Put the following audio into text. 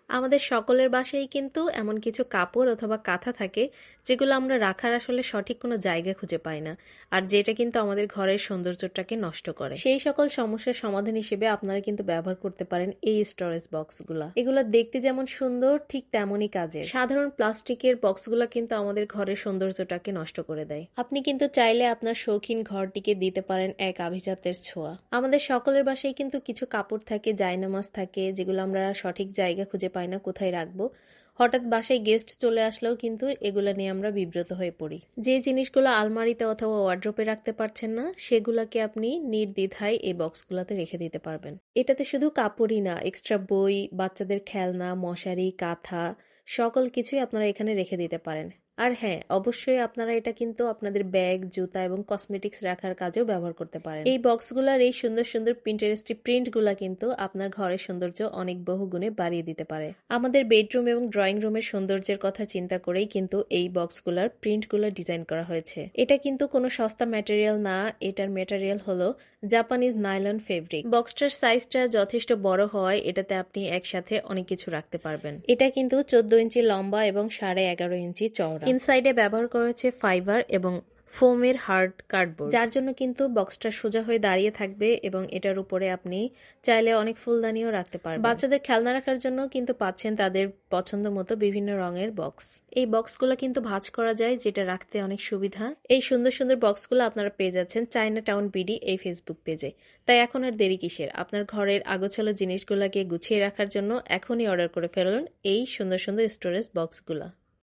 আমাদের সকলের বাসায় কিন্তু এমন কিছু কাপড় অথবা কাঁথা থাকে যেগুলো আমরা রাখার আসলে সঠিক কোনো জায়গা খুঁজে পাই না, আর যেটা কিন্তু আমাদের ঘরের সৌন্দর্যটাকে নষ্ট করে। সেই সকল সমস্যার সমাধান হিসেবে আপনারা কিন্তু ব্যবহার করতে পারেন এই স্টোরেজ বক্সগুলা। এগুলো দেখতে যেমন সুন্দর ঠিক তেমনই কাজের। সাধারণ প্লাস্টিকের বক্সগুলো কিন্তু আমাদের ঘরের সৌন্দর্যটাকে নষ্ট করে দেয়। আপনি কিন্তু চাইলে আপনার শৌখিন ঘরটিকে দিতে পারেন এক আভিজাত্যের ছোঁয়া। আমাদের সকলের বাসায় কিন্তু কিছু কাপড় থাকে, জায়নামাজ থাকে, যেগুলো আমরা সঠিক জায়গা খুঁজে পাই না কোথায় রাখবো। হঠাৎ বাসায় গেস্ট চলে আসলেও কিন্তু এগুলা নিয়ে আমরা বিব্রত হয়ে পড়ি। যে জিনিসগুলো আলমারিতে অথবা ওয়ার্ড্রোপে রাখতে পারছেন না, সেগুলাকে আপনি নির্দ্বিধায় এই বক্সগুলোতে রেখে দিতে পারবেন। এটাতে শুধু কাপড়ই না, এক্সট্রা বই, বাচ্চাদের খেলনা, মশারি, কাঁথা সকল কিছুই আপনারা এখানে রেখে দিতে পারেন। আর হ্যাঁ, অবশ্যই আপনারা এটা কিন্তু আপনাদের ব্যাগ, জুতা এবং কসমেটিক্স রাখার কাজেও ব্যবহার করতে পারেন। এই বক্সগুলোর এই সুন্দর সুন্দর পিন্টারেস্টি প্রিন্টগুলা কিন্তু আপনার ঘরের সৌন্দর্য অনেক বহুগুণে বাড়িয়ে দিতে পারে। আমাদের বেডরুম এবং ড্রয়িং রুমের সৌন্দর্যের কথা চিন্তা করেই কিন্তু এই বক্সগুলোর প্রিন্টগুলো ডিজাইন করা হয়েছে। এটা কিন্তু কোনো সস্তা ম্যাটেরিয়াল না, এটার ম্যাটেরিয়াল হলো জাপানিজ নাইলন ফেব্রিক। বক্সটার সাইজটা যথেষ্ট বড় হওয়ায় এটাতে আপনি একসাথে অনেক কিছু রাখতে পারবেন। এটা কিন্তু 14 ইঞ্চি লম্বা এবং 11.5 ইঞ্চি চওড়া। ইনসাইডে ব্যবহার করা হয়েছে ফাইবার এবং ফোমের হার্ড কার্ডবোর্ড, যার জন্য কিন্তু বক্সটা সোজা হয়ে দাঁড়িয়ে থাকবে এবং এটার উপরে আপনি চাইলে অনেক ফুলদানিও রাখতে পারবেন। বাচ্চাদের খেলনা রাখার জন্য কিন্তু পাচ্ছেন তাদের পছন্দ মতো বিভিন্ন রঙের বক্স। এই বক্সগুলো কিন্তু ভাঁজ করা যায়, যেটা রাখতে অনেক সুবিধা। এই সুন্দর সুন্দর বক্সগুলো আপনারা পেয়ে যাচ্ছেন চায়না টাউন বিডি এই ফেসবুক পেজে। তাই এখন আর দেরি কিসের? আপনার ঘরের আগোছালো জিনিসগুলোকে গুছিয়ে রাখার জন্য এখনই অর্ডার করে ফেলুন এই সুন্দর সুন্দর স্টোরেজ বক্সগুলো।